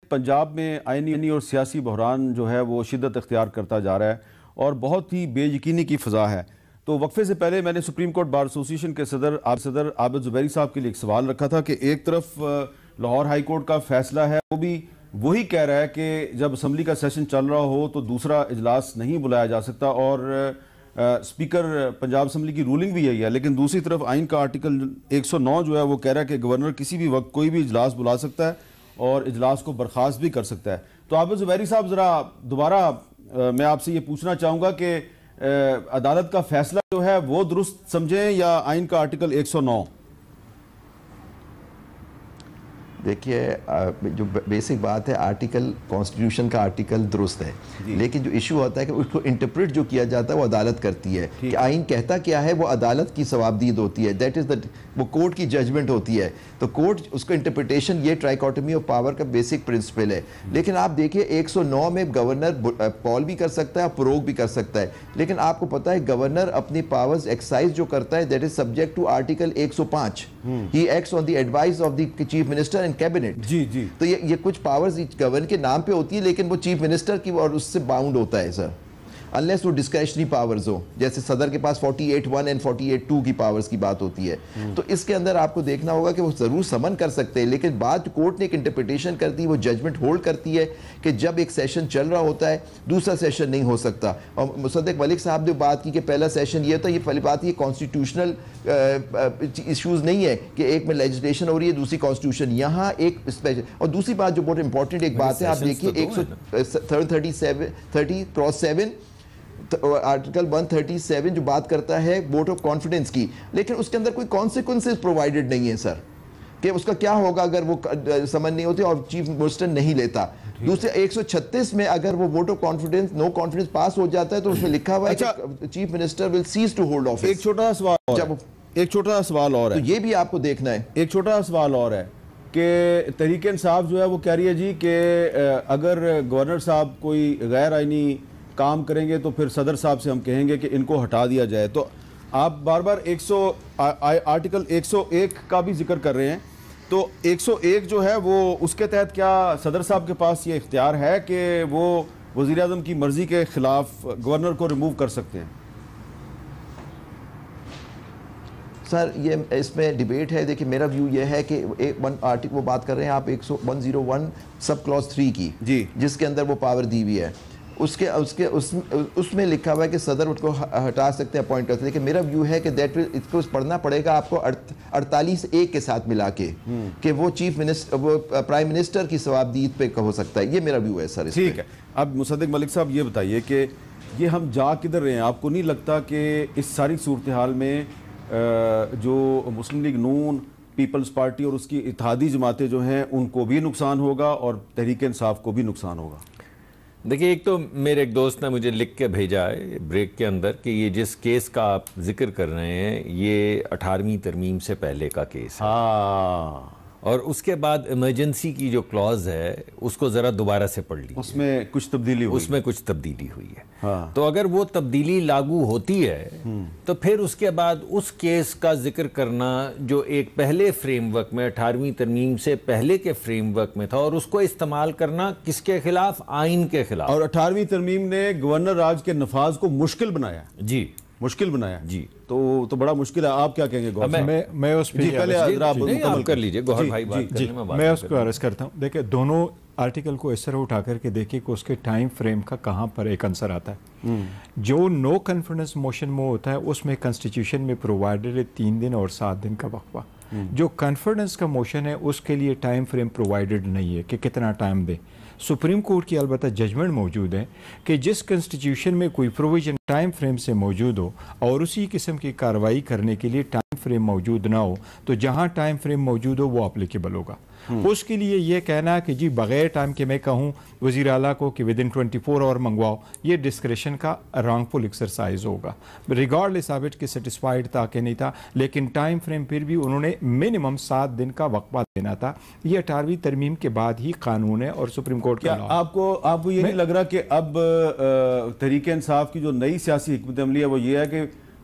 پنجاب میں آئینی اور سیاسی بحران جو ہے وہ شدت اختیار کرتا جا رہا ہے اور بہت ہی بے یقینی کی فضا ہے. تو وقفے سے پہلے میں نے سپریم کورٹ بار ایسوسی ایشن کے صدر عابد زبیری صاحب کے لیے ایک سوال رکھا تھا کہ ایک طرف لاہور ہائی کورٹ کا فیصلہ ہے، وہ بھی وہی کہہ رہا ہے کہ جب اسمبلی کا سیشن چل رہا ہو تو دوسرا اجلاس نہیں بلایا جا سکتا، اور اسپیکر پنجاب اسمبلی کی رولنگ بھی یہی ہے. لیکن دوسری طرف آئین کا آرٹیکل 109 جو ہے وہ کہہ رہا ہے کہ گورنر کسی بھی وقت کوئی بھی اجلاس بلا سکتا ہے اور اجلاس کو برخاست بھی کر سکتا ہے. تو عابد زبیری صاحب، ذرا دوبارہ میں آپ سے یہ پوچھنا چاہوں گا کہ عدالت کا فیصلہ جو ہے وہ درست سمجھیں یا آئین کا آرٹیکل 109؟ دیکھیے، جو بیسک بات ہے، آرٹیکل کانسٹیٹیوشن کا آرٹیکل درست ہے، لیکن جو ایشو ہوتا ہے کہ اس کو انٹرپریٹ جو کیا جاتا ہے وہ عدالت کرتی ہے کہ آئین کہتا کیا ہے، وہ عدالت کی ثوابدید ہوتی ہے، دیٹ از وہ کورٹ کی ججمنٹ ہوتی ہے. تو کورٹ اس کو انٹرپریٹیشن، یہ ٹرائیکوٹمی آف پاور کا بیسک پرنسپل ہے. لیکن آپ دیکھیے 109 میں گورنر پال بھی کر سکتا ہے، پروگ بھی کر سکتا ہے، لیکن آپ کو پتا ہے گورنر اپنی پاورز ایکسرسائز جو کرتا ہے that is subject to article 105. He acts on the advice of the chief minister and cabinet. تو یہ کچھ پاورز گورنر کے نام پہ ہوتی ہے، لیکن وہ چیف منسٹر کی اور اس سے باؤنڈ ہوتا ہے سر، انلیس وہ ڈسکریشنری پاورز ہو، جیسے صدر کے پاس 48(1) اینڈ 48(2) کی پاورز کی بات ہوتی ہے. تو اس کے اندر آپ کو دیکھنا ہوگا کہ وہ ضرور سمن کر سکتے ہیں، لیکن بعد کورٹ نے ایک انٹرپریٹیشن کرتی ہے، وہ ججمنٹ ہولڈ کرتی ہے کہ جب ایک سیشن چل رہا ہوتا ہے دوسرا سیشن نہیں ہو سکتا. اور مصدق ملک صاحب نے بات کی کہ پہلا سیشن یہ ہوتا ہے، یہ پہلی بات یہ کانسٹیٹیوشنل ایشوز نہیں ہے کہ ایک میں لیجسلیشن ہو رہی ہے دوسری کانسٹیٹیوشن. یہاں ایک اسپیشل اور دوسری بات جو بہت امپورٹنٹ ایک بات ہے، آپ دیکھیے 137 آرٹیکل 137 جو بات کرتا ہے ووٹ آف کانفیڈنس کی، لیکن اس کے اندر کوئی کانسیکوینسز پرووائڈڈ نہیں ہے سر کہ اس کا کیا ہوگا اگر وہ سمن نہیں ہوتی اور چیف منسٹر نہیں لیتا. دوسرے 136 میں اگر وہ vote of confidence no confidence pass ہو جاتا ہے تو اس میں لکھا ہوا ہے کہ chief minister will cease to hold office. ایک چھوٹا سوال اور ہے، تو یہ بھی آپ کو دیکھنا ہے. ایک چھوٹا سوال اور ہے کہ تحریک انصاف جو ہے وہ کہہ رہی ہے جی کہ اگر گورنر صاحب کوئی غیر آئینی کام کریں گے تو پھر صدر صاحب سے ہم کہیں گے کہ ان کو ہٹا دیا جائے. تو آپ بار بار آرٹیکل 101 کا بھی ذکر کر رہے ہیں، تو 101 جو ہے وہ اس کے تحت کیا صدر صاحب کے پاس یہ اختیار ہے کہ وہ وزیر اعظم کی مرضی کے خلاف گورنر کو ریموو کر سکتے ہیں؟ سر یہ اس میں ڈیبیٹ ہے. دیکھیں میرا ویو یہ ہے کہ وہ بات کر رہے ہیں آپ 101 سب کلوز 3 کی، جس کے اندر وہ پاور دی ہوئی ہے، اس میں لکھا ہوا ہے کہ صدر اس کو ہٹا سکتے ہیں، اپوائنٹ کر سکتے ہیں. لیکن میرا ویو ہے کہ اس کو پڑھنا پڑے گا آپ کو 48(1) کے ساتھ ملا کے کہ وہ چیف منسٹر، وہ پرائم منسٹر کی ثوابدید پہ ہو سکتا ہے. یہ میرا ویو ہے سر. ٹھیک ہے. اب مصدق ملک صاحب یہ بتائیے کہ یہ ہم جا کدھر رہے ہیں؟ آپ کو نہیں لگتا کہ اس ساری صورتحال میں جو مسلم لیگ نون، پیپلز پارٹی اور اس کی اتحادی جماعتیں جو ہیں ان کو بھی نقصان ہوگا اور تحریک انصاف کو بھی نقصان ہوگا؟ دیکھیے، ایک تو میرے ایک دوست نے مجھے لکھ کے بھیجا ہے بریک کے اندر کہ یہ جس کیس کا آپ ذکر کر رہے ہیں یہ 18ویں ترمیم سے پہلے کا کیس ہے، اور اس کے بعد ایمرجنسی کی جو کلوز ہے اس کو ذرا دوبارہ سے پڑھ لیجیے. اس میں کچھ تبدیلی ہوئی ہے. تو اگر وہ تبدیلی لاگو ہوتی ہے تو پھر اس کے بعد اس کیس کا ذکر کرنا جو ایک پہلے فریم ورک میں 18ویں ترمیم سے پہلے کے فریم ورک میں تھا، اور اس کو استعمال کرنا کس کے خلاف؟ آئین کے خلاف. اور 18ویں ترمیم نے گورنر راج کے نفاذ کو مشکل بنایا. مشکل بنایا جی. تو بڑا مشکل ہے. آپ کیا کہیں گے گوھر صاحب؟ میں اس پہ آپ کر لیجئے گوھر بھائی بات کرنے میں. میں اس کو عرض کرتا ہوں. دیکھیں دونوں آرٹیکل کو اس طرح اٹھا کر کے دیکھیں کہ اس کے ٹائم فریم کا کہاں پر ایک عنصر آتا ہے. جو نو کنفیڈنس موشن میں ہوتا ہے اس میں کنسٹیٹیوشن میں پرووائڈڈ ہے 3 دن اور 7 دن کا وقفہ. جو کنفیڈنس کا موشن ہے اس کے لیے ٹائم فریم پرووائڈڈ نہیں ہے کہ کتنا ٹائم دے. سپریم کورٹ کی البتہ ججمنٹ موجود ہے کہ جس کنسٹیٹیوشن میں کوئی پروویژن ٹائم فریم سے موجود ہو اور اسی قسم کی کارروائی کرنے کے لیے ٹائم فریم موجود نہ ہو تو جہاں ٹائم فریم موجود ہو وہ اپلیکیبل ہوگا. اس کے لیے یہ کہنا کہ جی بغیر ٹائم کے میں کہوں وزیر اعلیٰ کو کہ ودن 24 آور منگواؤ، یہ ڈسکریشن کا رانگ فل ایکسرسائز ہوگا. ریگارڈلیس آف اٹ کہ سیٹسفائیڈ تھا کہ نہیں تھا، لیکن ٹائم فریم پھر بھی انہوں نے منیمم 7 دن کا وقفہ دینا تھا. یہ 18ویں ترمیم کے بعد ہی قانون ہے اور سپریم کورٹ کا. آپ کو یہ نہیں لگ رہا کہ اب تحریک انصاف کی جو نئی سیاسی حکمت عملی ہے وہ یہ ہے کہ